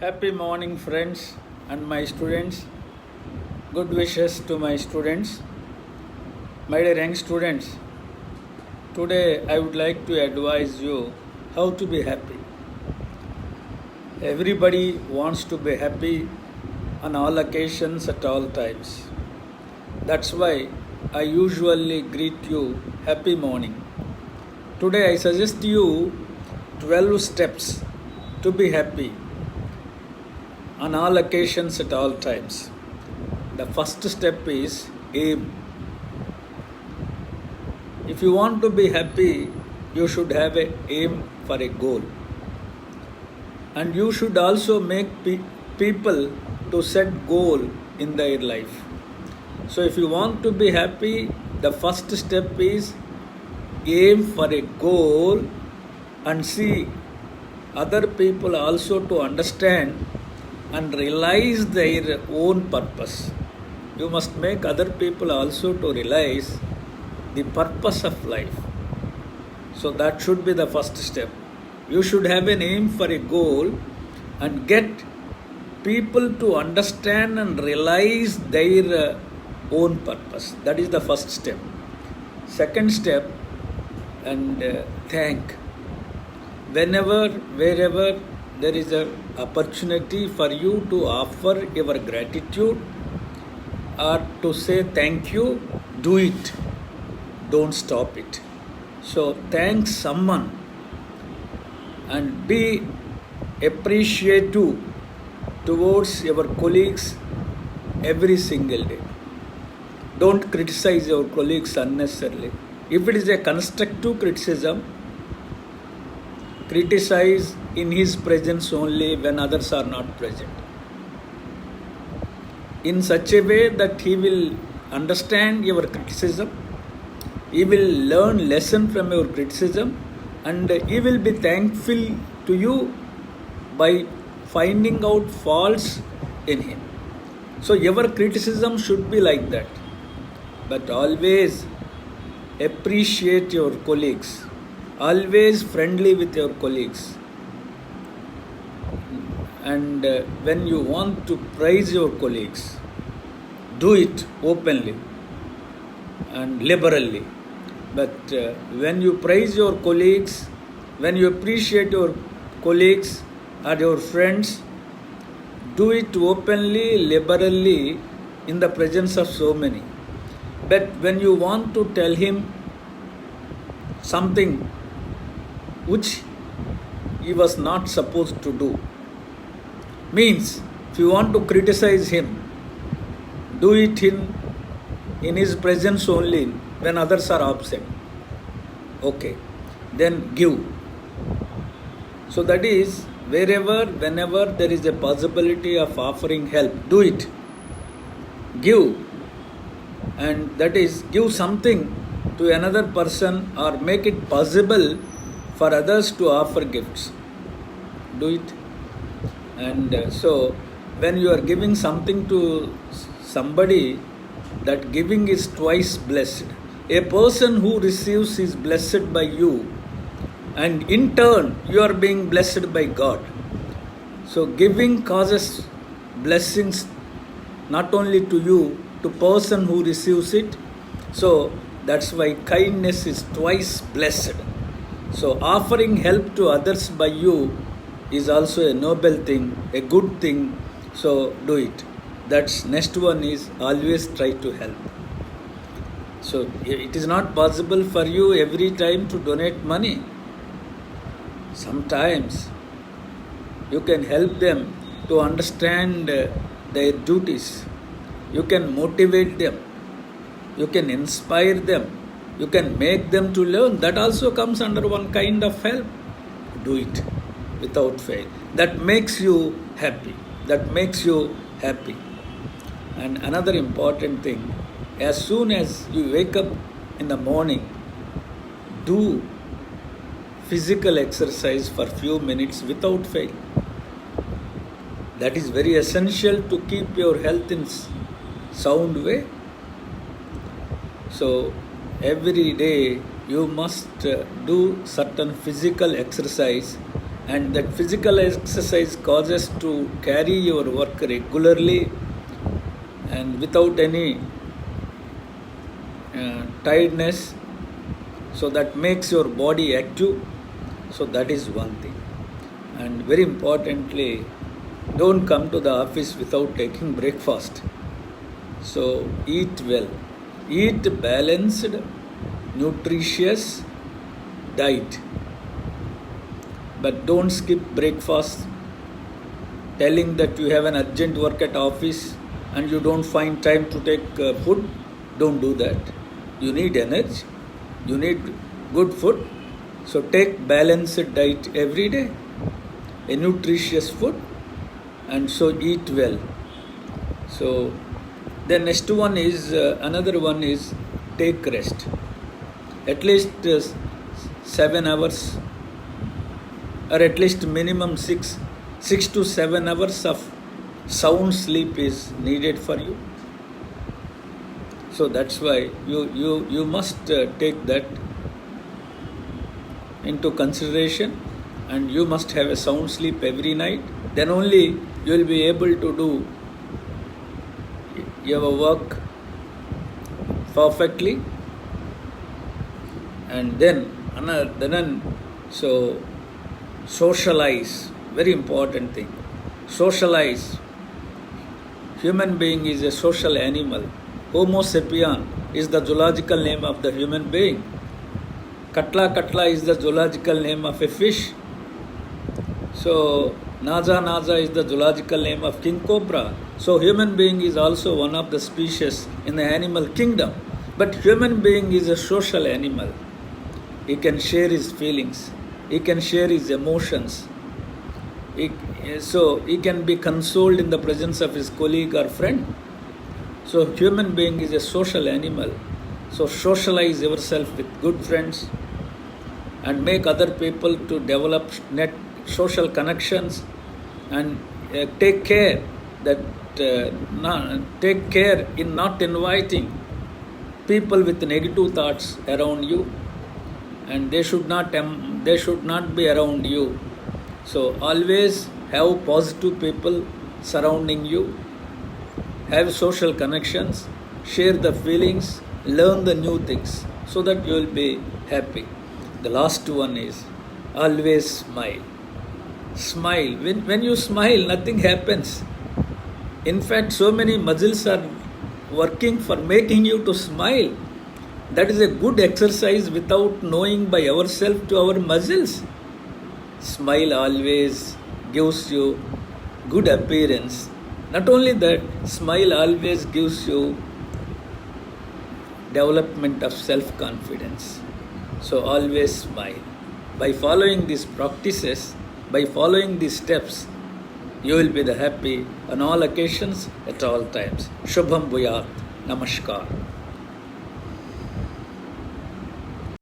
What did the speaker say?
Happy morning, friends and my students. Good wishes to my students. My dear young students, today I would like to advise you how to be happy. Everybody wants to be happy on all occasions at all times. That's why I usually greet you happy morning. Today I suggest you 12 steps to be happy on all occasions at all times. The first step is aim. If you want to be happy, you should have an aim for a goal. And you should also make people to set goal in their life. So if you want to be happy, the first step is aim for a goal and see other people also to understand and realize their own purpose. You must make other people also to realize the purpose of life. So that should be the first step. You should have an aim for a goal and get people to understand and realize their own purpose. That is the first step. Second step, and thank. Whenever, wherever there is an opportunity for you to offer your gratitude or to say thank you, do it. Don't stop it. So thank someone and be appreciative towards your colleagues every single day. Don't criticize your colleagues unnecessarily. If it is a constructive criticism, criticize in his presence only when others are not present. In such a way that he will understand your criticism, he will learn lesson from your criticism, and he will be thankful to you by finding out faults in him. So your criticism should be like that. But always appreciate your colleagues. Always friendly with your colleagues. And when you want to praise your colleagues, do it openly and liberally. But when you praise your colleagues, when you appreciate your colleagues or your friends, do it openly, liberally, in the presence of so many. But when you want to tell him something which he was not supposed to do, means if you want to criticize him, do it in his presence only when others are absent. Okay, then give. So that is wherever, whenever there is a possibility of offering help, do it. Give. And that is, give something to another person or make it possible for others to offer gifts. Do it. And so when you are giving something to somebody, that giving is twice blessed. A person who receives is blessed by you, and in turn you are being blessed by God. So giving causes blessings not only to you, to person who receives it. So that's why kindness is twice blessed. So offering help to others by you is also a noble thing, a good thing. So do it. That's next one is always try to help. So it is not possible for you every time to donate money. Sometimes you can help them to understand their duties. You can motivate them. You can inspire them. You can make them to learn. That also comes under one kind of help. Do it without fail. That makes you happy. That makes you happy. And another important thing, as soon as you wake up in the morning, do physical exercise for few minutes without fail. That is very essential to keep your health in sound way. So every day you must do certain physical exercise and that physical exercise causes to carry your work regularly and without any tiredness, so that makes your body active. So that is one thing. And very importantly, don't come to the office without taking breakfast. So eat well, eat balanced, nutritious diet, but don't skip breakfast. Telling that you have an urgent work at office and you don't find time to take food, don't do that. You need energy, you need good food. So take balanced diet every day, a nutritious food, and so eat well. So the next one is another one is take rest. At least 7 hours, or at least minimum 6 to 7 hours of sound sleep is needed for you. So that's why you must take that into consideration, and you must have a sound sleep every night. Then only you will be able to do your work perfectly. And then so socialize, very important thing. Socialize. Human being is a social animal. Homo sapien is the zoological name of the human being. Katla katla is the zoological name of a fish. So Naja Naja is the zoological name of king cobra. So human being is also one of the species in the animal kingdom. But human being is a social animal. He can share his feelings. He can share his emotions. So he can be consoled in the presence of his colleague or friend. So human being is a social animal. So socialize yourself with good friends and make other people to develop social connections, and take care in not inviting people with negative thoughts around you, and they should not be around you. So always have positive people surrounding you, have social connections, share the feelings, learn the new things, so that you will be happy. The last one is always smile. Smile. When you smile, nothing happens. In fact, so many muscles are working for making you to smile. That is a good exercise without knowing by ourselves to our muscles. Smile always gives you good appearance. Not only that, smile always gives you development of self-confidence. So always smile. By following these practices, by following these steps, you will be the happy on all occasions, at all times. Shubham Bhuyat. Namaskar.